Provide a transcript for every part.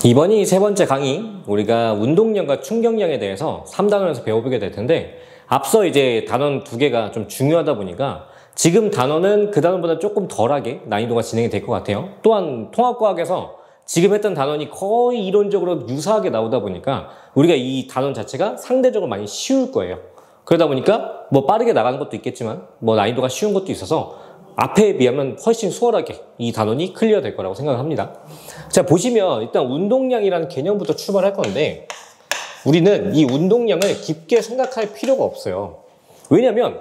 이번이 세 번째 강의, 우리가 운동량과 충격량에 대해서 3단원에서 배워보게 될 텐데, 앞서 이제 단원 두 개가 좀 중요하다 보니까 지금 단원은 그 단원보다 조금 덜하게 난이도가 진행이 될 것 같아요. 또한 통합과학에서 지금 했던 단원이 거의 이론적으로 유사하게 나오다 보니까 우리가 이 단원 자체가 상대적으로 많이 쉬울 거예요. 그러다 보니까 뭐 빠르게 나가는 것도 있겠지만 뭐 난이도가 쉬운 것도 있어서 앞에 비하면 훨씬 수월하게 이 단원이 클리어 될 거라고 생각합니다. 자, 보시면 일단 운동량이라는 개념부터 출발할 건데, 우리는 이 운동량을 깊게 생각할 필요가 없어요. 왜냐면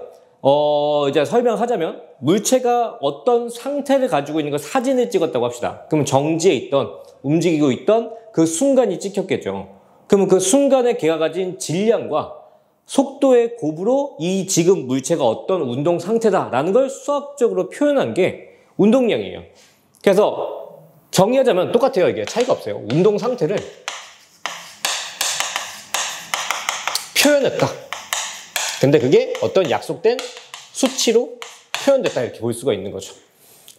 이제 설명하자면 물체가 어떤 상태를 가지고 있는 걸 사진을 찍었다고 합시다. 그러면 정지해 있던, 움직이고 있던 그 순간이 찍혔겠죠. 그러면 그 순간에 걔가 가진 질량과 속도의 곱으로 이 지금 물체가 어떤 운동 상태다라는 걸 수학적으로 표현한 게 운동량이에요. 그래서 정의하자면 똑같아요. 이게 차이가 없어요. 운동 상태를 표현했다. 근데 그게 어떤 약속된 수치로 표현됐다 이렇게 볼 수가 있는 거죠.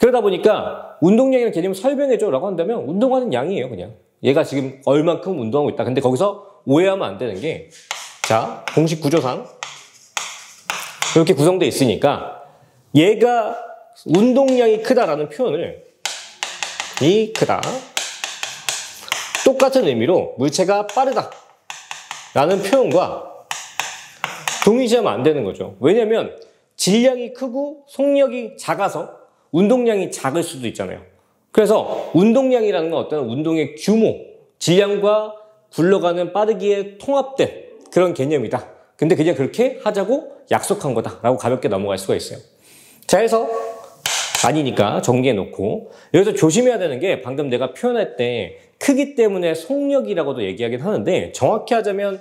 그러다 보니까 운동량이라는 개념을 설명해줘 라고 한다면 운동하는 양이에요. 그냥 얘가 지금 얼만큼 운동하고 있다. 근데 거기서 오해하면 안 되는 게, 자, 공식 구조상 이렇게 구성되어 있으니까 얘가 운동량이 크다라는 표현을 이 크다 똑같은 의미로 물체가 빠르다 라는 표현과 동의시하면 안 되는 거죠. 왜냐면 질량이 크고 속력이 작아서 운동량이 작을 수도 있잖아요. 그래서 운동량이라는 건 어떤 운동의 규모, 질량과 굴러가는 빠르기에 통합된 그런 개념이다. 근데 그냥 그렇게 하자고 약속한 거다라고 가볍게 넘어갈 수가 있어요. 자, 해서 아니니까 정리해 놓고, 여기서 조심해야 되는 게, 방금 내가 표현할 때 크기 때문에 속력이라고도 얘기하긴 하는데, 정확히 하자면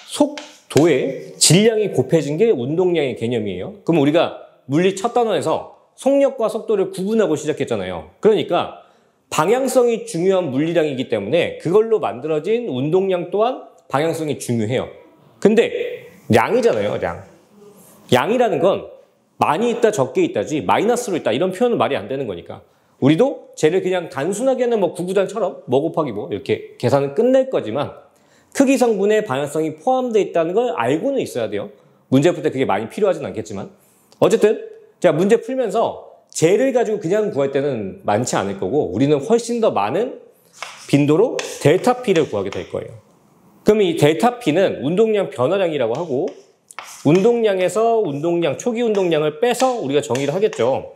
속도의 질량이 곱해진 게 운동량의 개념이에요. 그럼 우리가 물리 첫 단원에서 속력과 속도를 구분하고 시작했잖아요. 그러니까 방향성이 중요한 물리량이기 때문에 그걸로 만들어진 운동량 또한 방향성이 중요해요. 근데 양이잖아요, 양. 양이라는 건 많이 있다, 적게 있다지 마이너스로 있다 이런 표현은 말이 안 되는 거니까 우리도 쟤를 그냥 단순하게는 뭐 구구단처럼 뭐 곱하기 뭐 이렇게 계산은 끝낼 거지만 크기 성분에 방향성이 포함되어 있다는 걸 알고는 있어야 돼요. 문제 풀 때 그게 많이 필요하진 않겠지만 어쨌든 제가 문제 풀면서 쟤를 가지고 그냥 구할 때는 많지 않을 거고, 우리는 훨씬 더 많은 빈도로 델타 P를 구하게 될 거예요. 그럼 이 델타 P는 운동량 변화량이라고 하고, 운동량에서 운동량, 초기 운동량을 빼서 우리가 정의를 하겠죠.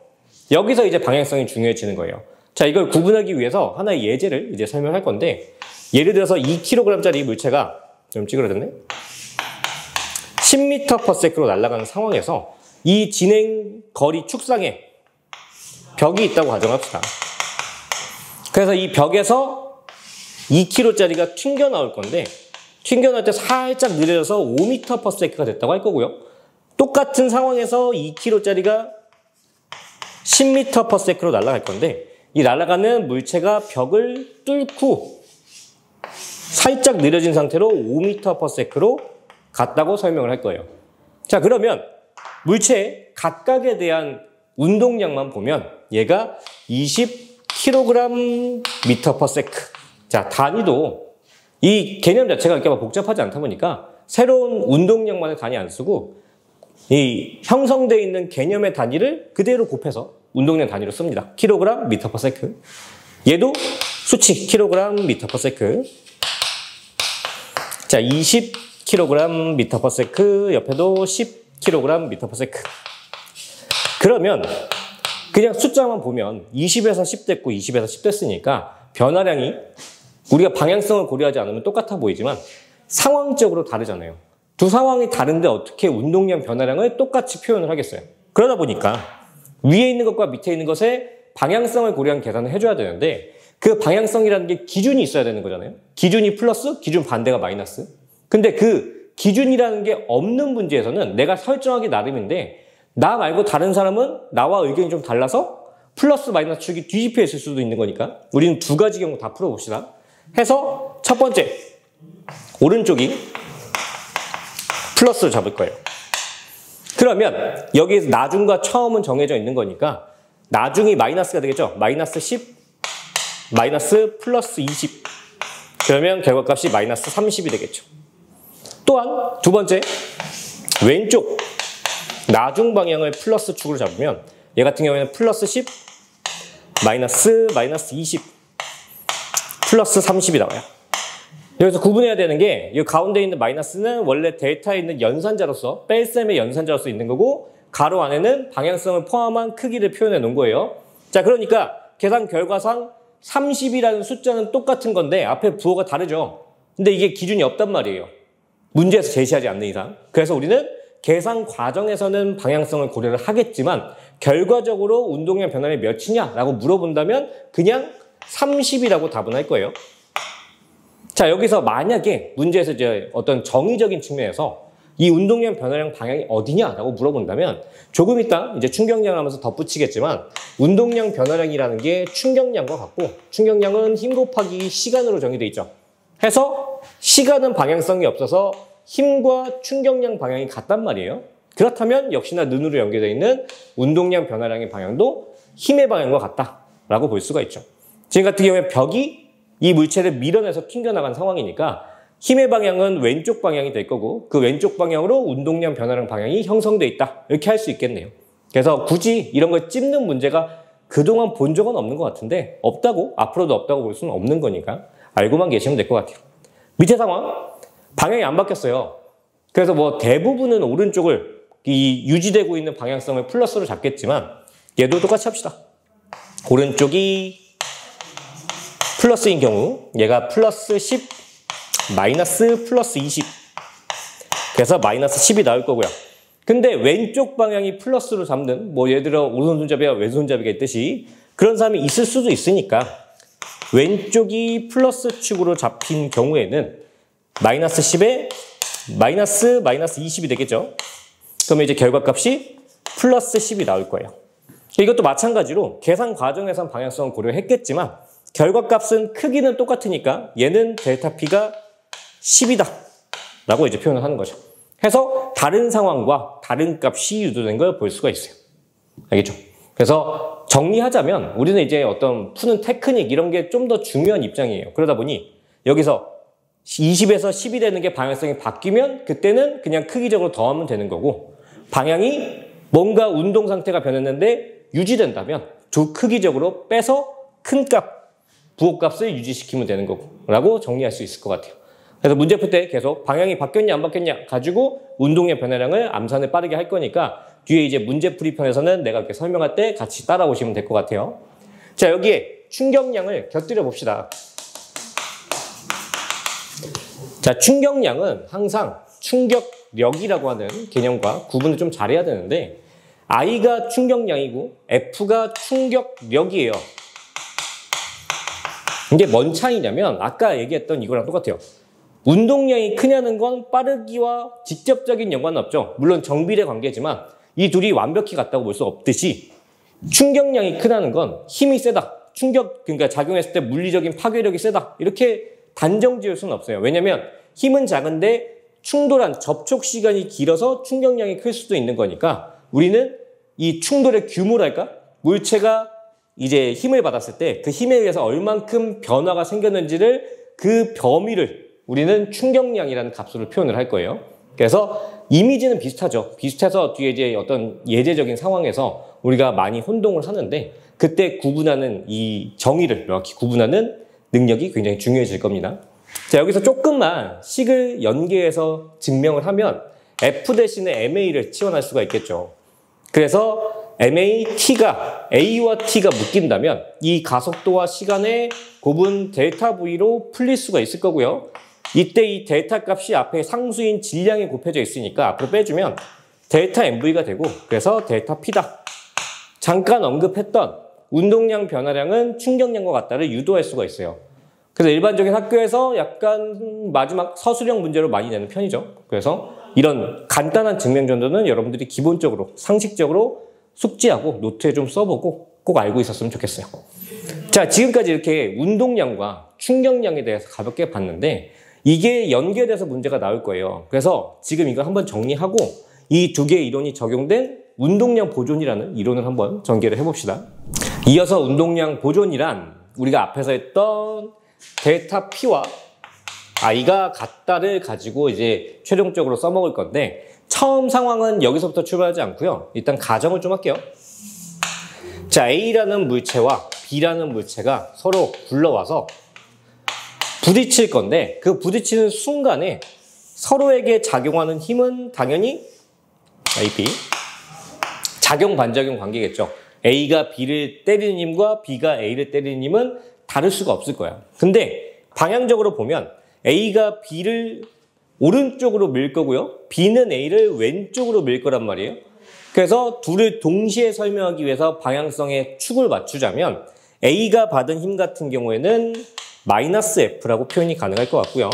여기서 이제 방향성이 중요해지는 거예요. 자, 이걸 구분하기 위해서 하나의 예제를 이제 설명할 건데, 예를 들어서 2kg짜리 물체가, 좀 찌그러졌네? 10m/s로 날아가는 상황에서 이 진행 거리 축상에 벽이 있다고 가정합시다. 그래서 이 벽에서 2kg짜리가 튕겨 나올 건데, 튕겨 나올 때 살짝 느려져서 5m/s가 됐다고 할 거고요. 똑같은 상황에서 2kg짜리가 10m/s로 날아갈 건데, 이 날아가는 물체가 벽을 뚫고 살짝 느려진 상태로 5m/s로 갔다고 설명을 할 거예요. 자, 그러면 물체의 각각에 대한 운동량만 보면 얘가 20kg/m/s. 자, 단위도 이 개념 자체가 이렇게 복잡하지 않다 보니까 새로운 운동량만의 단위 안 쓰고 이 형성되어 있는 개념의 단위를 그대로 곱해서 운동량 단위로 씁니다. kg/m/s. 얘도 수치 kg/m/s. 자, 20kg/m/s, 옆에도 10kg/m/s. 그러면 그냥 숫자만 보면 20에서 10 됐고 20에서 10 됐으니까 변화량이 우리가 방향성을 고려하지 않으면 똑같아 보이지만 상황적으로 다르잖아요. 두 상황이 다른데 어떻게 운동량 변화량을 똑같이 표현을 하겠어요? 그러다 보니까 위에 있는 것과 밑에 있는 것에 방향성을 고려한 계산을 해줘야 되는데, 그 방향성이라는 게 기준이 있어야 되는 거잖아요. 기준이 플러스, 기준 반대가 마이너스. 근데 그 기준이라는 게 없는 문제에서는 내가 설정하기 나름인데, 나 말고 다른 사람은 나와 의견이 좀 달라서 플러스 마이너스 축이 뒤집혀 있을 수도 있는 거니까 우리는 두 가지 경우 다 풀어봅시다. 해서 첫 번째, 오른쪽이 플러스를 잡을 거예요. 그러면 여기에서 나중과 처음은 정해져 있는 거니까 나중이 마이너스가 되겠죠. 마이너스 10, 마이너스 플러스 20. 그러면 결과값이 마이너스 30이 되겠죠. 또한 두 번째, 왼쪽 나중 방향을 플러스 축으로 잡으면 얘 같은 경우에는 플러스 10, 마이너스 20, 플러스 30이 나와요. 여기서 구분해야 되는 게 이 가운데 있는 마이너스는 원래 델타에 있는 연산자로서 뺄셈의 연산자로서 있는 거고 가로 안에는 방향성을 포함한 크기를 표현해 놓은 거예요. 자, 그러니까 계산 결과상 30이라는 숫자는 똑같은 건데 앞에 부호가 다르죠. 근데 이게 기준이 없단 말이에요. 문제에서 제시하지 않는 이상. 그래서 우리는 계산 과정에서는 방향성을 고려를 하겠지만 결과적으로 운동량 변화량이 몇이냐라고 물어본다면 그냥 30이라고 답은 할 거예요. 자, 여기서 만약에 문제에서 이제 어떤 정의적인 측면에서 이 운동량 변화량 방향이 어디냐라고 물어본다면 조금 이따 이제 충격량 하면서 덧붙이겠지만 운동량 변화량이라는 게 충격량과 같고 충격량은 힘 곱하기 시간으로 정의되어 있죠. 해서 시간은 방향성이 없어서 힘과 충격량 방향이 같단 말이에요. 그렇다면 역시나 는으로 연결되어 있는 운동량 변화량의 방향도 힘의 방향과 같다라고 볼 수가 있죠. 지금 같은 경우에 벽이 이 물체를 밀어내서 튕겨나간 상황이니까 힘의 방향은 왼쪽 방향이 될 거고 그 왼쪽 방향으로 운동량 변화량 방향이 형성돼 있다. 이렇게 할 수 있겠네요. 그래서 굳이 이런 걸 찝는 문제가 그동안 본 적은 없는 것 같은데 없다고 앞으로도 없다고 볼 수는 없는 거니까 알고만 계시면 될 것 같아요. 밑에 상황 방향이 안 바뀌었어요. 그래서 뭐 대부분은 오른쪽을 이 유지되고 있는 방향성을 플러스로 잡겠지만 얘도 똑같이 합시다. 오른쪽이 플러스인 경우 얘가 플러스 10 마이너스 플러스 20 그래서 마이너스 10이 나올 거고요. 근데 왼쪽 방향이 플러스로 잡는 뭐 예를 들어 오른손잡이와 왼손잡이가 있듯이 그런 사람이 있을 수도 있으니까 왼쪽이 플러스 축으로 잡힌 경우에는 마이너스 10에 마이너스 20이 되겠죠. 그러면 이제 결과값이 플러스 10이 나올 거예요. 이것도 마찬가지로 계산 과정에선 방향성을 고려했겠지만 결과값은 크기는 똑같으니까 얘는 델타 P가 10이다 라고 이제 표현을 하는 거죠. 해서 다른 상황과 다른 값이 유도된 걸 볼 수가 있어요. 알겠죠? 그래서 정리하자면 우리는 이제 어떤 푸는 테크닉 이런 게 좀 더 중요한 입장이에요. 그러다 보니 여기서 20에서 10이 되는 게 방향성이 바뀌면 그때는 그냥 크기적으로 더하면 되는 거고 방향이 뭔가 운동 상태가 변했는데 유지된다면 두 크기적으로 빼서 큰 값, 부호값을 유지시키면 되는 거라고 정리할 수 있을 것 같아요. 그래서 문제 풀 때 계속 방향이 바뀌었냐 안 바뀌었냐 가지고 운동량 변화량을 암산을 빠르게 할 거니까 뒤에 이제 문제풀이 편에서는 내가 이렇게 설명할 때 같이 따라오시면 될 것 같아요. 자, 여기에 충격량을 곁들여 봅시다. 자, 충격량은 항상 충격력이라고 하는 개념과 구분을 좀 잘해야 되는데 I가 충격량이고 F가 충격력이에요. 이게 뭔 차이냐면 아까 얘기했던 이거랑 똑같아요. 운동량이 크냐는 건 빠르기와 직접적인 연관은 없죠. 물론 정비례 관계지만 이 둘이 완벽히 같다고 볼 수 없듯이 충격량이 크다는 건 힘이 세다. 그러니까 작용했을 때 물리적인 파괴력이 세다. 이렇게 단정 지을 수는 없어요. 왜냐면 힘은 작은데 충돌한 접촉 시간이 길어서 충격량이 클 수도 있는 거니까 우리는 이 충돌의 규모랄까? 물체가 이제 힘을 받았을 때 그 힘에 의해서 얼만큼 변화가 생겼는지를 그 범위를 우리는 충격량이라는 값으로 표현을 할 거예요. 그래서 이미지는 비슷하죠. 비슷해서 뒤에 이제 어떤 예제적인 상황에서 우리가 많이 혼동을 하는데 그때 구분하는 이 정의를 명확히 구분하는 능력이 굉장히 중요해질 겁니다. 자, 여기서 조금만 식을 연계해서 증명을 하면 F 대신에 MA를 치환할 수가 있겠죠. 그래서 MA, T가 A와 T가 묶인다면 이 가속도와 시간의 곱은 델타 V로 풀릴 수가 있을 거고요. 이때 이 델타 값이 앞에 상수인 질량이 곱해져 있으니까 앞으로 빼주면 델타 MV가 되고 그래서 델타 P다. 잠깐 언급했던 운동량 변화량은 충격량과 같다를 유도할 수가 있어요. 그래서 일반적인 학교에서 약간 마지막 서술형 문제로 많이 내는 편이죠. 그래서 이런 간단한 증명 정도는 여러분들이 기본적으로 상식적으로 숙지하고 노트에 좀 써보고 꼭 알고 있었으면 좋겠어요. 자, 지금까지 이렇게 운동량과 충격량에 대해서 가볍게 봤는데 이게 연결돼서 문제가 나올 거예요. 그래서 지금 이거 한번 정리하고 이 두 개의 이론이 적용된 운동량 보존이라는 이론을 한번 전개를 해봅시다. 이어서 운동량 보존이란 우리가 앞에서 했던 델타 P와 i가 같다를 가지고 이제 최종적으로 써먹을 건데 처음 상황은 여기서부터 출발하지 않고요. 일단 가정을 좀 할게요. 자, A라는 물체와 B라는 물체가 서로 굴러와서 부딪힐 건데 그 부딪히는 순간에 서로에게 작용하는 힘은 당연히 AB, 작용 반작용 관계겠죠. A가 B를 때리는 힘과 B가 A를 때리는 힘은 다를 수가 없을 거야. 근데 방향적으로 보면 A가 B를 오른쪽으로 밀 거고요. B는 A를 왼쪽으로 밀 거란 말이에요. 그래서 둘을 동시에 설명하기 위해서 방향성에 축을 맞추자면 A가 받은 힘 같은 경우에는 마이너스 F라고 표현이 가능할 것 같고요.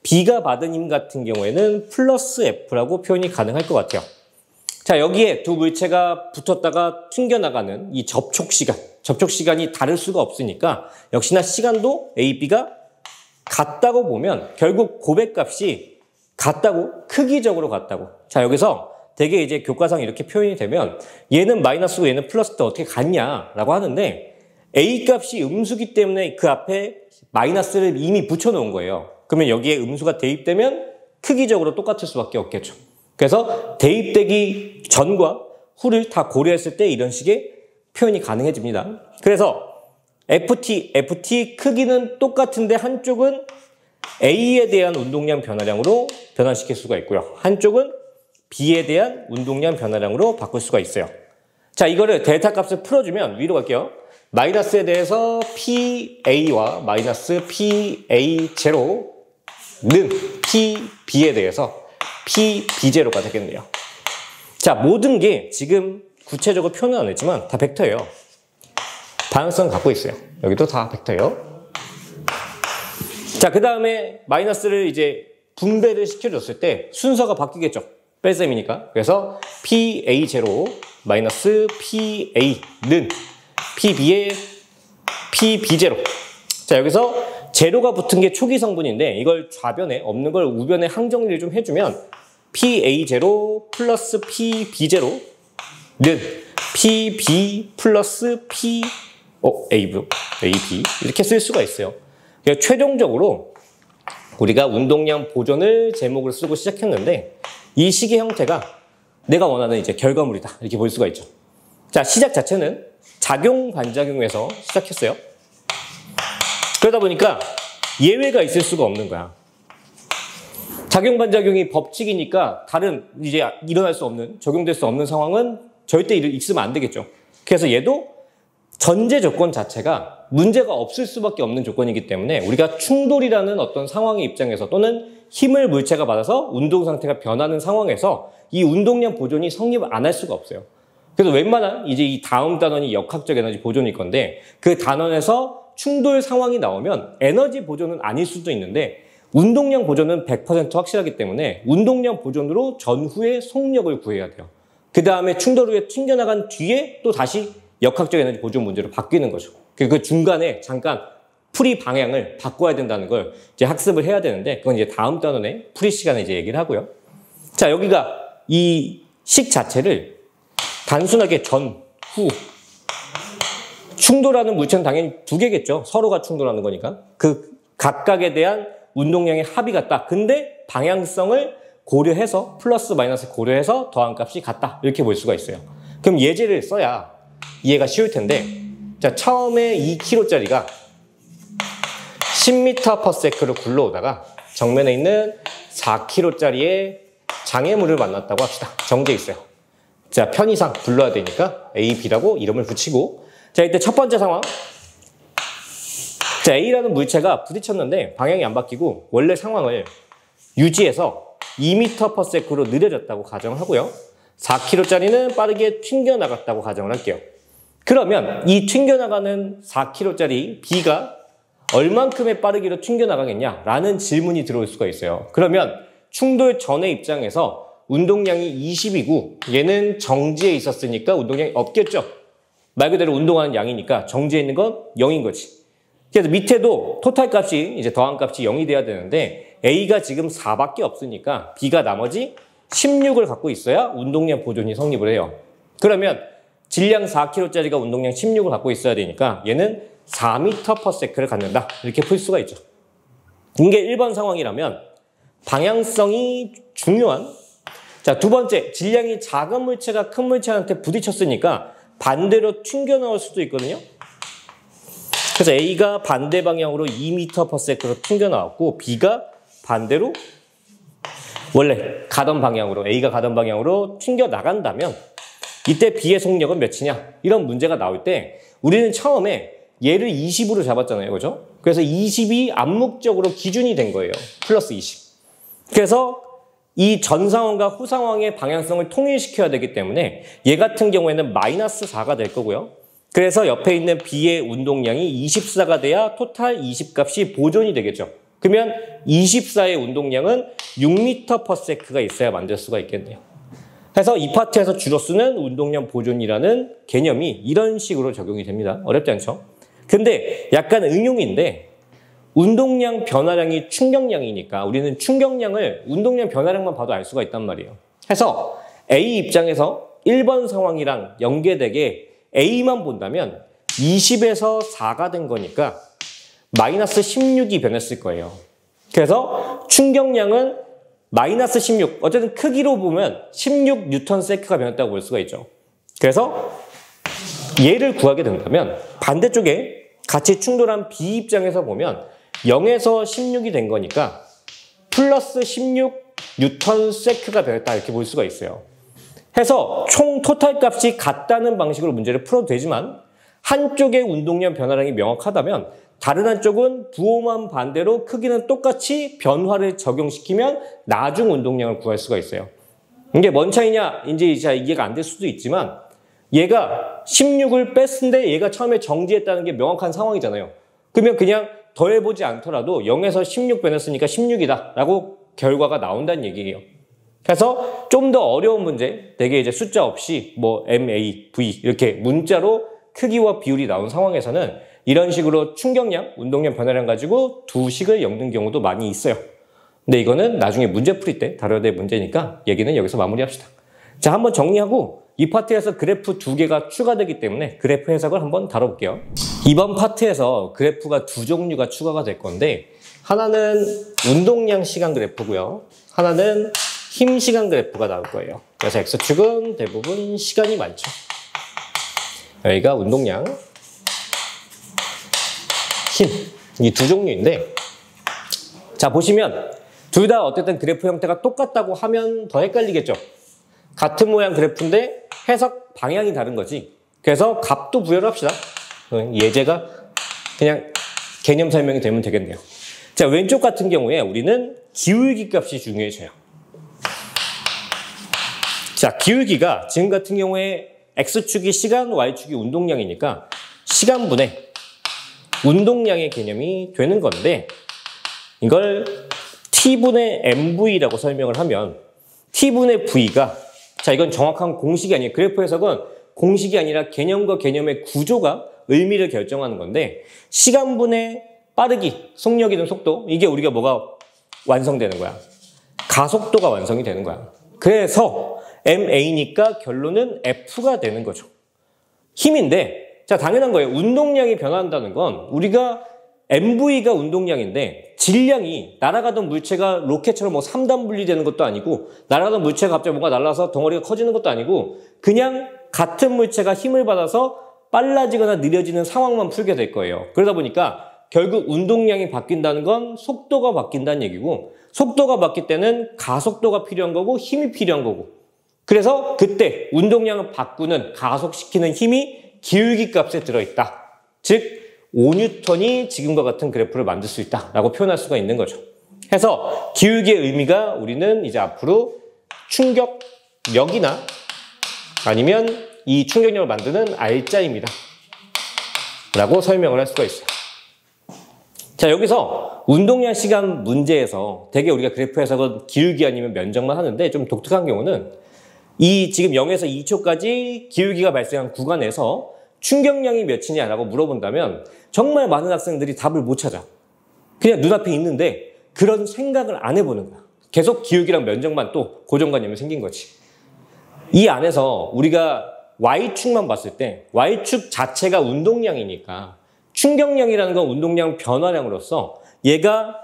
B가 받은 힘 같은 경우에는 플러스 F라고 표현이 가능할 것 같아요. 자, 여기에 두 물체가 붙었다가 튕겨나가는 이 접촉 시간이 다를 수가 없으니까 역시나 시간도 A, B가 같다고 보면 결국 고백값이 같다고, 크기적으로 같다고. 자, 여기서 되게 이제 교과상 이렇게 표현이 되면 얘는 마이너스고 얘는 플러스인데 어떻게 같냐라고 하는데 A 값이 음수기 때문에 그 앞에 마이너스를 이미 붙여놓은 거예요. 그러면 여기에 음수가 대입되면 크기적으로 똑같을 수밖에 없겠죠. 그래서 대입되기 전과 후를 다 고려했을 때 이런 식의 표현이 가능해집니다. 그래서 FT 크기는 똑같은데 한쪽은 A에 대한 운동량 변화량으로 변환시킬 수가 있고요. 한쪽은 B에 대한 운동량 변화량으로 바꿀 수가 있어요. 자, 이거를 델타 값을 풀어주면 위로 갈게요. 마이너스에 대해서 PA와 마이너스 PA0는 PB에 대해서 PB0가 되겠네요. 자, 모든 게 지금 구체적으로 표현은 안 했지만 다 벡터예요. 방향성을 갖고 있어요. 여기도 다 벡터예요. 자, 그 다음에 마이너스를 이제 분배를 시켜줬을 때 순서가 바뀌겠죠. 뺄셈이니까. 그래서 PA0 마이너스 PA는 PB의 PB0. 자, 여기서 제로가 붙은 게 초기 성분인데 이걸 좌변에 없는 걸 우변에 항정리를 좀 해주면 PA0 플러스 PB0는 PB 플러스 AB 이렇게 쓸 수가 있어요. 그러니까 최종적으로 우리가 운동량 보존을 제목으로 쓰고 시작했는데 이 식의 형태가 내가 원하는 이제 결과물이다 이렇게 볼 수가 있죠. 자, 시작 자체는 작용 반작용에서 시작했어요. 그러다 보니까 예외가 있을 수가 없는 거야. 작용 반작용이 법칙이니까 다른 이제 일어날 수 없는, 적용될 수 없는 상황은 절대 있으면 안 되겠죠. 그래서 얘도 전제 조건 자체가 문제가 없을 수밖에 없는 조건이기 때문에 우리가 충돌이라는 어떤 상황의 입장에서 또는 힘을 물체가 받아서 운동 상태가 변하는 상황에서 이 운동량 보존이 성립을 안 할 수가 없어요. 그래서 웬만한 이제 이 다음 단원이 역학적 에너지 보존일 건데 그 단원에서 충돌 상황이 나오면 에너지 보존은 아닐 수도 있는데 운동량 보존은 100% 확실하기 때문에 운동량 보존으로 전후의 속력을 구해야 돼요. 그 다음에 충돌 후에 튕겨나간 뒤에 또 다시 역학적 에너지 보존 문제로 바뀌는 거죠. 그 중간에 잠깐 풀이 방향을 바꿔야 된다는 걸 이제 학습을 해야 되는데 그건 이제 다음 단원에 풀이 시간에 이제 얘기를 하고요. 자, 여기가 이 식 자체를 단순하게 전, 후 충돌하는 물체는 당연히 두 개겠죠. 서로가 충돌하는 거니까. 그 각각에 대한 운동량의 합이 같다. 근데 방향성을 고려해서 플러스 마이너스 고려해서 더한 값이 같다. 이렇게 볼 수가 있어요. 그럼 예제를 써야 이해가 쉬울 텐데 자, 처음에 2kg짜리가 10m/s로 굴러오다가 정면에 있는 4kg짜리의 장애물을 만났다고 합시다. 정제 있어요. 자, 편의상 불러야 되니까 A, B라고 이름을 붙이고 자, 이때 첫 번째 상황. 자, A라는 물체가 부딪혔는데 방향이 안 바뀌고 원래 상황을 유지해서 2m/s로 느려졌다고 가정하고요. 4kg짜리는 빠르게 튕겨나갔다고 가정을 할게요. 그러면 이 튕겨나가는 4kg짜리 B가 얼만큼의 빠르기로 튕겨나가겠냐라는 질문이 들어올 수가 있어요. 그러면 충돌 전의 입장에서 운동량이 20이고 얘는 정지에 있었으니까 운동량이 없겠죠. 말 그대로 운동하는 양이니까 정지에 있는 건 0인 거지. 그래서 밑에도 토탈 값이 이제 더한 값이 0이 돼야 되는데 A가 지금 4밖에 없으니까 B가 나머지 16을 갖고 있어야 운동량 보존이 성립을 해요. 그러면 질량 4kg짜리가 운동량 16을 갖고 있어야 되니까 얘는 4m/s를 갖는다. 이렇게 풀 수가 있죠. 이게 1번 상황이라면 방향성이 중요한, 자, 두 번째, 질량이 작은 물체가 큰 물체한테 부딪혔으니까 반대로 튕겨 나올 수도 있거든요. 그래서 A가 반대 방향으로 2m/s로 튕겨 나왔고 B가 반대로 원래 가던 방향으로, A가 가던 방향으로 튕겨 나간다면 이때 B의 속력은 몇이냐? 이런 문제가 나올 때 우리는 처음에 얘를 20으로 잡았잖아요. 그죠? 그래서 20이 암묵적으로 기준이 된 거예요. 플러스 20. 그래서 이 전 상황과 후 상황의 방향성을 통일시켜야 되기 때문에 얘 같은 경우에는 마이너스 4가 될 거고요. 그래서 옆에 있는 B의 운동량이 24가 돼야 토탈 20 값이 보존이 되겠죠. 그러면 24의 운동량은 6m/s가 있어야 만들 수가 있겠네요. 그래서 이 파트에서 주로 쓰는 운동량 보존이라는 개념이 이런 식으로 적용이 됩니다. 어렵지 않죠? 근데 약간 응용인데 운동량 변화량이 충격량이니까 우리는 충격량을 운동량 변화량만 봐도 알 수가 있단 말이에요. 그래서 A 입장에서 1번 상황이랑 연계되게 A만 본다면 20에서 4가 된 거니까 마이너스 16이 변했을 거예요. 그래서 충격량은 마이너스 16, 어쨌든 크기로 보면 16N가 변했다고 볼 수가 있죠. 그래서 얘를 구하게 된다면 반대쪽에 같이 충돌한 B 입장에서 보면 0에서 16이 된 거니까 플러스 16N가 변했다 이렇게 볼 수가 있어요. 해서 총 토탈 값이 같다는 방식으로 문제를 풀어도 되지만 한쪽의 운동량 변화량이 명확하다면 다른 한쪽은 부호만 반대로 크기는 똑같이 변화를 적용시키면 나중 운동량을 구할 수가 있어요. 이게 뭔 차이냐? 이제 이해가 안 될 수도 있지만 얘가 16을 뺐는데 얘가 처음에 정지했다는 게 명확한 상황이잖아요. 그러면 그냥 더해보지 않더라도 0에서 16 변했으니까 16이다 라고 결과가 나온다는 얘기예요. 그래서 좀 더 어려운 문제, 되게 이제 숫자 없이 뭐 M, A, V 이렇게 문자로 크기와 비율이 나온 상황에서는 이런 식으로 충격량, 운동량 변화량 가지고 두 식을 엮는 경우도 많이 있어요. 근데 이거는 나중에 문제 풀이 때 다뤄야 될 문제니까 얘기는 여기서 마무리합시다. 자, 한번 정리하고 이 파트에서 그래프 두 개가 추가되기 때문에 그래프 해석을 한번 다뤄볼게요. 이번 파트에서 그래프가 두 종류가 추가가 될 건데 하나는 운동량 시간 그래프고요. 하나는 힘 시간 그래프가 나올 거예요. 그래서 X축은 대부분 시간이 많죠. 여기가 운동량, 힘, 이 두 종류인데 자, 보시면 둘 다 어쨌든 그래프 형태가 똑같다고 하면 더 헷갈리겠죠. 같은 모양 그래프인데 해석 방향이 다른 거지. 그래서 값도 부여를 합시다. 예제가 그냥 개념 설명이 되면 되겠네요. 자, 왼쪽 같은 경우에 우리는 기울기 값이 중요해져요. 자, 기울기가 지금 같은 경우에 X축이 시간, Y축이 운동량이니까 시간분의 운동량의 개념이 되는 건데 이걸 T분의 MV라고 설명을 하면 T분의 V가, 자, 이건 정확한 공식이 아니에요. 그래프 해석은 공식이 아니라 개념과 개념의 구조가 의미를 결정하는 건데 시간분의 빠르기, 속력이든 속도, 이게 우리가 뭐가 완성되는 거야? 가속도가 완성이 되는 거야. 그래서 MA니까 결론은 F가 되는 거죠. 힘인데, 자, 당연한 거예요. 운동량이 변화한다는 건 우리가 MV가 운동량인데 질량이 날아가던 물체가 로켓처럼 뭐 3단 분리되는 것도 아니고 날아가던 물체가 갑자기 뭔가 날아서 덩어리가 커지는 것도 아니고 그냥 같은 물체가 힘을 받아서 빨라지거나 느려지는 상황만 풀게 될 거예요. 그러다 보니까 결국 운동량이 바뀐다는 건 속도가 바뀐다는 얘기고 속도가 바뀔 때는 가속도가 필요한 거고 힘이 필요한 거고 그래서 그때 운동량을 바꾸는 가속시키는 힘이 기울기 값에 들어있다. 즉 5N이 지금과 같은 그래프를 만들 수 있다라고 표현할 수가 있는 거죠. 해서 기울기의 의미가 우리는 이제 앞으로 충격력이나 아니면 이 충격력을 만드는 알자입니다. 라고 설명을 할 수가 있어요. 자, 여기서 운동량 시간 문제에서 되게 우리가 그래프 해석은 기울기 아니면 면적만 하는데 좀 독특한 경우는 이 지금 0에서 2초까지 기울기가 발생한 구간에서 충격량이 몇이냐라고 물어본다면 정말 많은 학생들이 답을 못 찾아. 그냥 눈앞에 있는데 그런 생각을 안 해보는 거야. 계속 기울기랑 면적만 또 고정관념이 생긴 거지. 이 안에서 우리가 Y축만 봤을 때 Y축 자체가 운동량이니까 충격량이라는 건 운동량 변화량으로서 얘가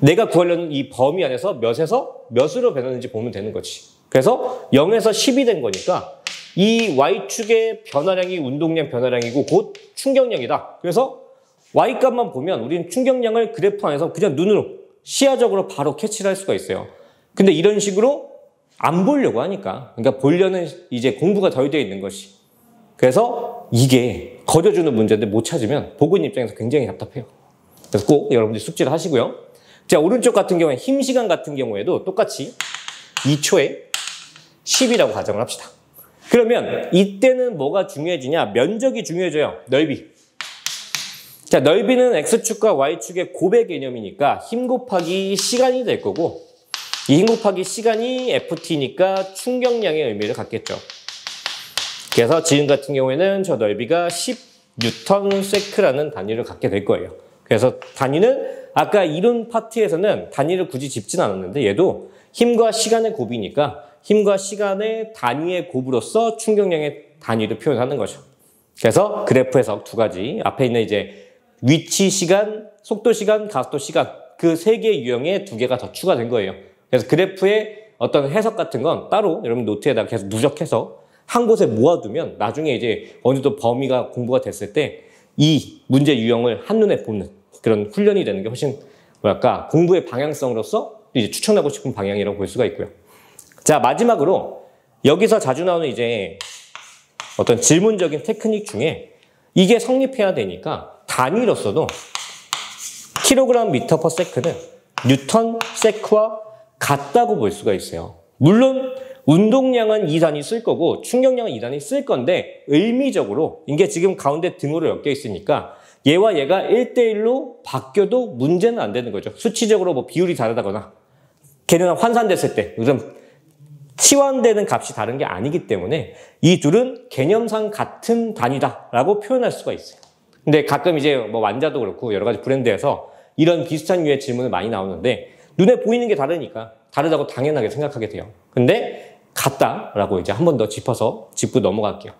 내가 구하려는 이 범위 안에서 몇에서 몇으로 변하는지 보면 되는 거지. 그래서 0에서 10이 된 거니까 이 Y축의 변화량이 운동량 변화량이고 곧 충격량이다. 그래서 Y값만 보면 우리는 충격량을 그래프 안에서 그냥 눈으로 시야적으로 바로 캐치를 할 수가 있어요. 근데 이런 식으로 안 보려고 하니까, 그러니까 보려는 이제 공부가 덜 되어 있는 것이. 그래서 이게 거저주는 문제인데 못 찾으면 보고 있는 입장에서 굉장히 답답해요. 그래서 꼭 여러분들이 숙지를 하시고요. 자, 오른쪽 같은 경우에 힘 시간 같은 경우에도 똑같이 2초에 10이라고 가정을 합시다. 그러면 이때는 뭐가 중요해지냐? 면적이 중요해져요. 넓이. 자, 넓이는 X축과 Y축의 곱의 개념이니까 힘 곱하기 시간이 될 거고, 이 힘 곱하기 시간이 FT니까 충격량의 의미를 갖겠죠. 그래서 지금 같은 경우에는 저 넓이가 10N라는 단위를 갖게 될 거예요. 그래서 단위는 아까 이론 파트에서는 단위를 굳이 짚진 않았는데 얘도 힘과 시간의 곱이니까 힘과 시간의 단위의 곱으로서 충격량의 단위를 표현하는 거죠. 그래서 그래프에서 두 가지 앞에 있는 이제 위치 시간, 속도 시간, 가속도 시간 그 세 개의 유형에 두 개가 더 추가된 거예요. 그래서 그래프의 어떤 해석 같은 건 따로 여러분 노트에다 계속 누적해서 한 곳에 모아두면 나중에 이제 어느 정도 범위가 공부가 됐을 때 이 문제 유형을 한눈에 보는 그런 훈련이 되는 게 훨씬 뭐랄까 공부의 방향성으로서 이제 추천하고 싶은 방향이라고 볼 수가 있고요. 자, 마지막으로 여기서 자주 나오는 이제 어떤 질문적인 테크닉 중에 이게 성립해야 되니까 단위로서도 킬로그램 미터 퍼 세크는 뉴턴 세크와 같다고 볼 수가 있어요. 물론 운동량은 이 단위 쓸 거고 충격량은 이 단위 쓸 건데 의미적으로 이게 지금 가운데 등으로 엮여 있으니까 얘와 얘가 1대1로 바뀌어도 문제는 안 되는 거죠. 수치적으로 뭐 비율이 다르다거나 걔네가 환산됐을 때 요즘 치환되는 값이 다른 게 아니기 때문에 이 둘은 개념상 같은 단위다라고 표현할 수가 있어요. 근데 가끔 이제 뭐 완자도 그렇고 여러 가지 브랜드에서 이런 비슷한 류의 질문을 많이 나오는데 눈에 보이는 게 다르니까 다르다고 당연하게 생각하게 돼요. 근데 같다라고 이제 한 번 더 짚고 넘어갈게요.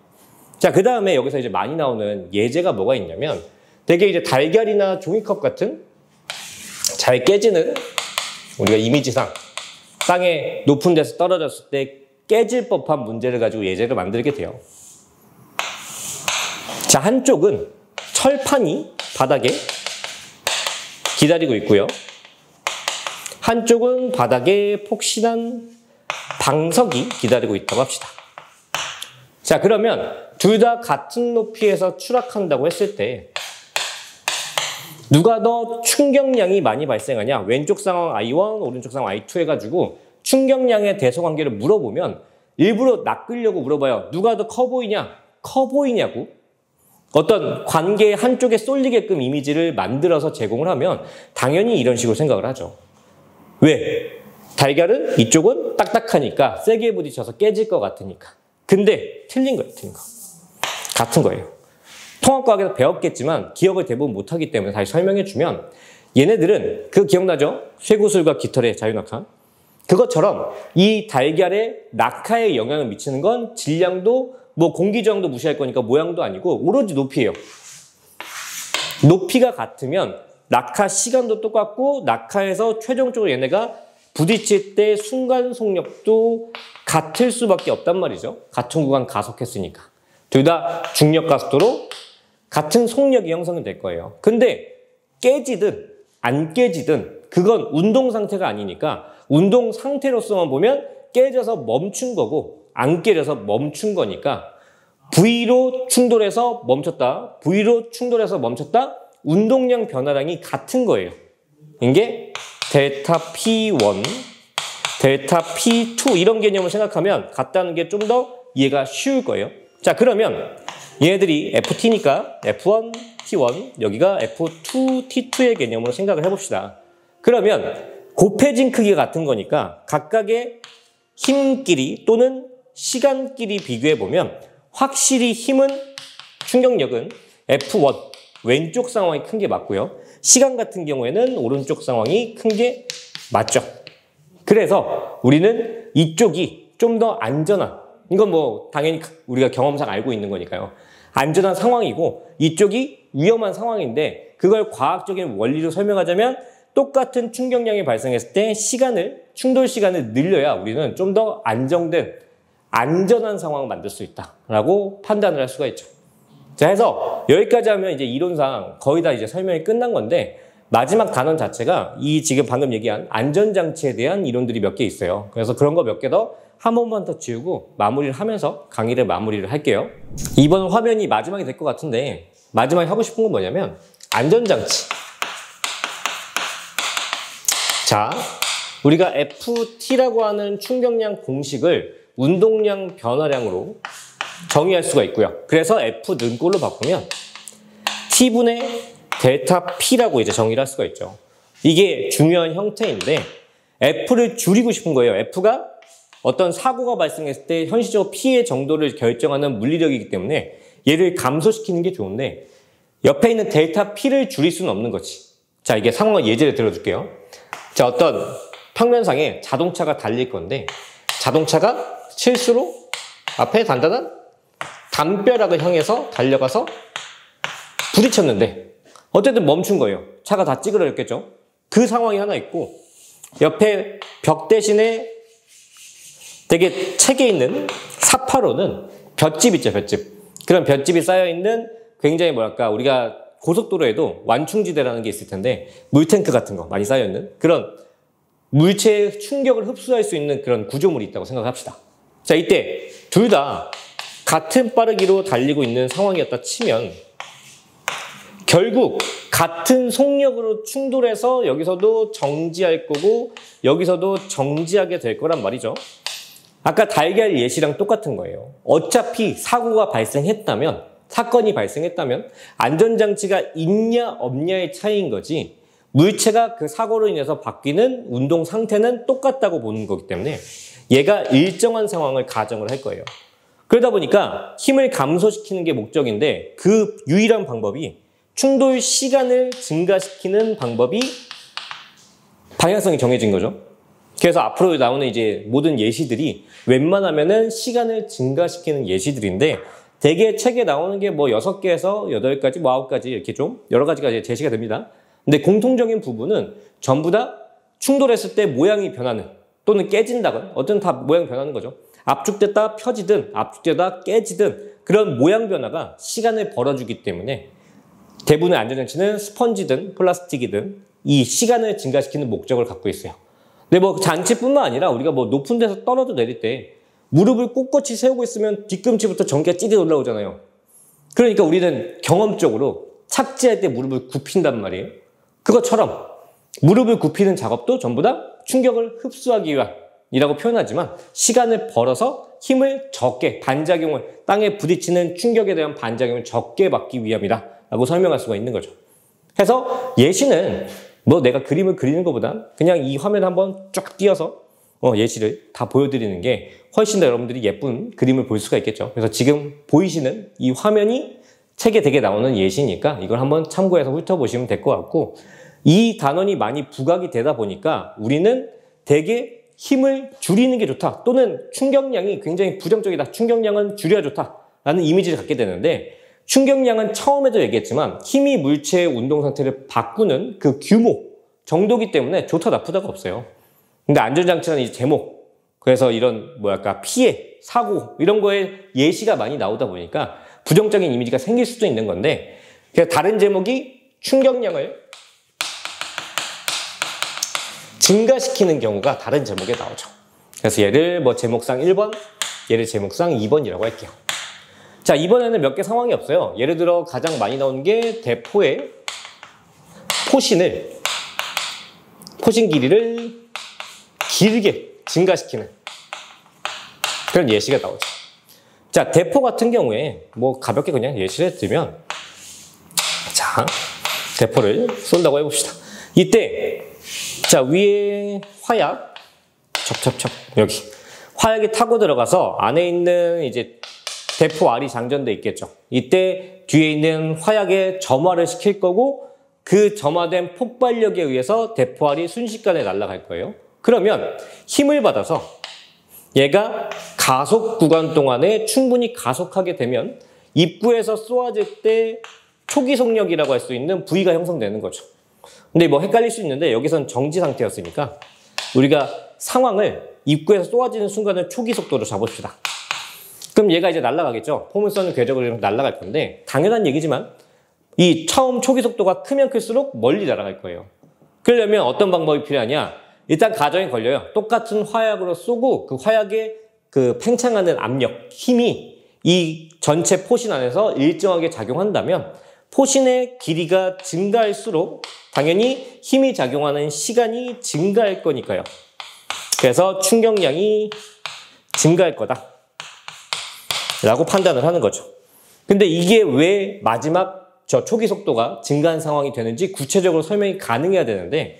자, 그 다음에 여기서 이제 많이 나오는 예제가 뭐가 있냐면 되게 이제 달걀이나 종이컵 같은 잘 깨지는 우리가 이미지상 땅에 높은 데서 떨어졌을 때 깨질 법한 문제를 가지고 예제를 만들게 돼요. 자, 한쪽은 철판이 바닥에 기다리고 있고요. 한쪽은 바닥에 폭신한 방석이 기다리고 있다고 합시다. 자, 그러면 둘 다 같은 높이에서 추락한다고 했을 때 누가 더 충격량이 많이 발생하냐? 왼쪽 상황 I1, 오른쪽 상황 I2 해가지고 충격량의 대소관계를 물어보면 일부러 낚으려고 물어봐요. 누가 더 커 보이냐? 커 보이냐고. 어떤 관계 한쪽에 쏠리게끔 이미지를 만들어서 제공을 하면 당연히 이런 식으로 생각을 하죠. 왜? 달걀은 이쪽은 딱딱하니까 세게 부딪혀서 깨질 것 같으니까. 근데 틀린 거예요. 틀린 거. 같은 거예요. 통합과학에서 배웠겠지만 기억을 대부분 못하기 때문에 다시 설명해주면 얘네들은 그 기억나죠? 쇠구슬과 깃털의 자유낙하. 그것처럼 이 달걀에 낙하에 영향을 미치는 건 질량도 뭐 공기 저항도 무시할 거니까 모양도 아니고 오로지 높이예요. 높이가 같으면 낙하 시간도 똑같고 낙하에서 최종적으로 얘네가 부딪힐 때 순간 속력도 같을 수밖에 없단 말이죠. 같은 구간 가속했으니까. 둘 다 중력 가속도로 같은 속력이 형성이 될 거예요. 근데 깨지든 안 깨지든 그건 운동 상태가 아니니까 운동 상태로서만 보면 깨져서 멈춘 거고 안 깨져서 멈춘 거니까 V로 충돌해서 멈췄다. V로 충돌해서 멈췄다. 운동량 변화량이 같은 거예요. 이게 델타 P1, 델타 P2 이런 개념을 생각하면 같다는 게 좀 더 이해가 쉬울 거예요. 자, 그러면 얘네들이 FT니까 F1, T1, 여기가 F2, T2의 개념으로 생각을 해봅시다. 그러면 곱해진 크기가 같은 거니까 각각의 힘끼리 또는 시간끼리 비교해보면 확실히 힘은, 충격력은 F1, 왼쪽 상황이 큰 게 맞고요. 시간 같은 경우에는 오른쪽 상황이 큰 게 맞죠. 그래서 우리는 이쪽이 좀 더 안전한, 이건 뭐 당연히 우리가 경험상 알고 있는 거니까요. 안전한 상황이고 이쪽이 위험한 상황인데 그걸 과학적인 원리로 설명하자면 똑같은 충격량이 발생했을 때 충돌 시간을 늘려야 우리는 좀 더 안정된, 안전한 상황을 만들 수 있다라고 판단을 할 수가 있죠. 자, 해서 여기까지 하면 이제 이론상 거의 다 이제 설명이 끝난 건데, 마지막 단원 자체가 이 지금 방금 얘기한 안전장치에 대한 이론들이 몇 개 있어요. 그래서 그런 거 몇 개 더 한 번만 더 지우고 마무리를 하면서 강의를 마무리를 할게요. 이번 화면이 마지막이 될 것 같은데, 마지막에 하고 싶은 건 뭐냐면 안전장치. 자, 우리가 FT라고 하는 충격량 공식을 운동량 변화량으로 정의할 수가 있고요. 그래서 F 능꼴로 바꾸면 T분의 델타 P라고 이제 정의를 할 수가 있죠. 이게 중요한 형태인데 F를 줄이고 싶은 거예요. F가 어떤 사고가 발생했을 때 현실적으로 피해 정도를 결정하는 물리력이기 때문에 얘를 감소시키는 게 좋은데 옆에 있는 델타 P를 줄일 수는 없는 거지. 자, 이게 상황을 예제를 들어줄게요. 자, 어떤 평면상에 자동차가 달릴 건데 자동차가 실수로 앞에 단단한 담벼락을 향해서 달려가서 부딪혔는데 어쨌든 멈춘 거예요. 차가 다 찌그러졌겠죠. 그 상황이 하나 있고 옆에 벽 대신에 되게 책에 있는 사파로는 볏짚 있죠, 볏짚. 그런 볏짚이 쌓여있는 굉장히 뭐랄까 우리가 고속도로에도 완충지대라는 게 있을 텐데 물탱크 같은 거 많이 쌓여있는 그런 물체의 충격을 흡수할 수 있는 그런 구조물이 있다고 생각합시다. 자, 이때 둘 다 같은 빠르기로 달리고 있는 상황이었다 치면 결국 같은 속력으로 충돌해서 여기서도 정지할 거고 여기서도 정지하게 될 거란 말이죠. 아까 달걀 예시랑 똑같은 거예요. 어차피 사고가 발생했다면, 사건이 발생했다면 안전장치가 있냐 없냐의 차이인 거지 물체가 그 사고로 인해서 바뀌는 운동 상태는 똑같다고 보는 거기 때문에 얘가 일정한 상황을 가정을 할 거예요. 그러다 보니까 힘을 감소시키는 게 목적인데 그 유일한 방법이 충돌 시간을 증가시키는 방법이 방향성이 정해진 거죠. 그래서 앞으로 나오는 이제 모든 예시들이 웬만하면은 시간을 증가시키는 예시들인데 대개 책에 나오는 게 뭐 6개에서 8가지, 뭐 9가지 이렇게 좀 여러 가지가 이제 제시가 됩니다. 근데 공통적인 부분은 전부 다 충돌했을 때 모양이 변하는 또는 깨진다건 어쨌든 다 모양이 변하는 거죠. 압축됐다 펴지든 압축되다 깨지든 그런 모양 변화가 시간을 벌어주기 때문에 대부분의 안전장치는 스펀지든 플라스틱이든 이 시간을 증가시키는 목적을 갖고 있어요. 근데 뭐 장치뿐만 아니라 우리가 뭐 높은 데서 떨어져 내릴 때 무릎을 꼿꼿이 세우고 있으면 뒤꿈치부터 전기가 찌릿 올라오잖아요. 그러니까 우리는 경험적으로 착지할 때 무릎을 굽힌단 말이에요. 그것처럼 무릎을 굽히는 작업도 전부 다 충격을 흡수하기 위함이라고 표현하지만 시간을 벌어서 힘을 적게, 반작용을 땅에 부딪히는 충격에 대한 반작용을 적게 받기 위함이다 라고 설명할 수가 있는 거죠. 그래서 예시는 뭐 내가 그림을 그리는 것보다 그냥 이 화면을 한번 쫙 띄어서 예시를 다 보여드리는 게 훨씬 더 여러분들이 예쁜 그림을 볼 수가 있겠죠. 그래서 지금 보이시는 이 화면이 책에 되게 나오는 예시니까 이걸 한번 참고해서 훑어보시면 될 것 같고 이 단원이 많이 부각이 되다 보니까 우리는 되게 힘을 줄이는 게 좋다 또는 충격량이 굉장히 부정적이다. 충격량은 줄여야 좋다라는 이미지를 갖게 되는데 충격량은 처음에도 얘기했지만 힘이 물체의 운동 상태를 바꾸는 그 규모 정도기 때문에 좋다 나쁘다가 없어요. 근데 안전장치는 이 제목 그래서 이런 뭐랄까 피해, 사고 이런 거에 예시가 많이 나오다 보니까 부정적인 이미지가 생길 수도 있는 건데 그래서 다른 제목이 충격량을 증가시키는 경우가 다른 제목에 나오죠. 그래서 얘를 뭐 제목상 1번, 얘를 제목상 2번이라고 할게요. 자, 이번에는 몇 개 상황이 없어요. 예를 들어 가장 많이 나오는 게 대포의 포신 길이를 길게 증가시키는 그런 예시가 나오죠. 자, 대포 같은 경우에 뭐 가볍게 그냥 예시를 들면 자, 대포를 쏜다고 해봅시다. 이때 자, 위에 화약 첩첩첩 여기 화약이 타고 들어가서 안에 있는 이제 대포 알이 장전돼 있겠죠. 이때 뒤에 있는 화약에 점화를 시킬 거고 그 점화된 폭발력에 의해서 대포 알이 순식간에 날아갈 거예요. 그러면 힘을 받아서 얘가 가속 구간 동안에 충분히 가속하게 되면 입구에서 쏘아질 때 초기 속력이라고 할 수 있는 부위가 형성되는 거죠. 근데 뭐 헷갈릴 수 있는데 여기선 정지 상태였으니까 우리가 상황을 입구에서 쏘아지는 순간을 초기 속도로 잡읍시다. 그럼 얘가 이제 날아가겠죠. 폼을 쏘는 궤적으로 날아갈 건데 당연한 얘기지만 이 처음 초기 속도가 크면 클수록 멀리 날아갈 거예요. 그러려면 어떤 방법이 필요하냐? 일단 가정이 걸려요. 똑같은 화약으로 쏘고 그 화약의 그 팽창하는 압력, 힘이 이 전체 포신 안에서 일정하게 작용한다면 포신의 길이가 증가할수록 당연히 힘이 작용하는 시간이 증가할 거니까요. 그래서 충격량이 증가할 거다 라고 판단을 하는 거죠. 근데 이게 왜 마지막 초기 속도가 증가한 상황이 되는지 구체적으로 설명이 가능해야 되는데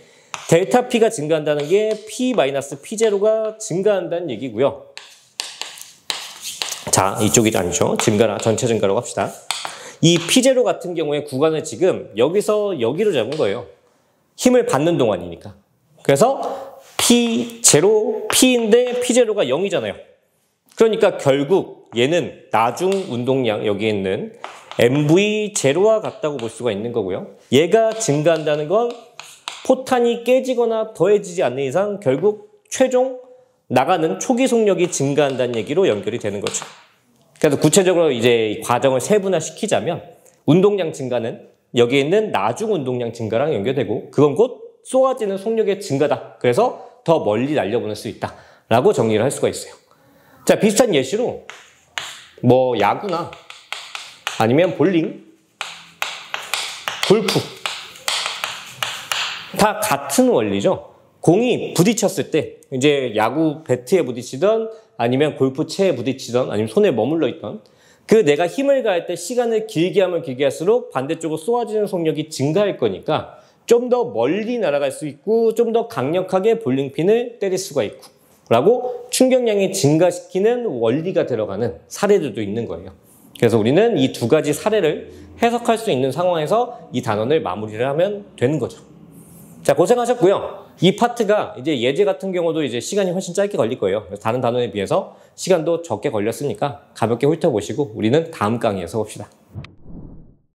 델타 P가 증가한다는 게 P-P0가 증가한다는 얘기고요. 자, 이쪽이 아니죠. 증가라, 전체 증가라고 합시다. 이 P0 같은 경우에 구간을 지금 여기서 여기로 잡은 거예요. 힘을 받는 동안이니까. 그래서 P0, P인데 P0가 0이잖아요. 그러니까 결국 얘는 나중 운동량, 여기에 있는 MV0와 같다고 볼 수가 있는 거고요. 얘가 증가한다는 건 포탄이 깨지거나 더해지지 않는 이상 결국 최종 나가는 초기 속력이 증가한다는 얘기로 연결이 되는 거죠. 그래서 구체적으로 이제 이 과정을 세분화시키자면 운동량 증가는 여기에 있는 나중 운동량 증가랑 연결되고 그건 곧 쏘아지는 속력의 증가다. 그래서 더 멀리 날려보낼 수 있다. 라고 정리를 할 수가 있어요. 자, 비슷한 예시로 뭐 야구나 아니면 볼링, 골프 다 같은 원리죠. 공이 부딪혔을 때 이제 야구 배트에 부딪히던 아니면 골프 채에 부딪히던 아니면 손에 머물러 있던 그 내가 힘을 가할 때 시간을 길게 하면 길게 할수록 반대쪽으로 쏘아지는 속력이 증가할 거니까 좀 더 멀리 날아갈 수 있고 좀 더 강력하게 볼링핀을 때릴 수가 있고 라고 충격량이 증가시키는 원리가 들어가는 사례들도 있는 거예요. 그래서 우리는 이 두 가지 사례를 해석할 수 있는 상황에서 이 단원을 마무리를 하면 되는 거죠. 자, 고생하셨고요. 이 파트가 이제 예제 같은 경우도 이제 시간이 훨씬 짧게 걸릴 거예요. 그래서 다른 단원에 비해서 시간도 적게 걸렸으니까 가볍게 훑어보시고 우리는 다음 강의에서 봅시다.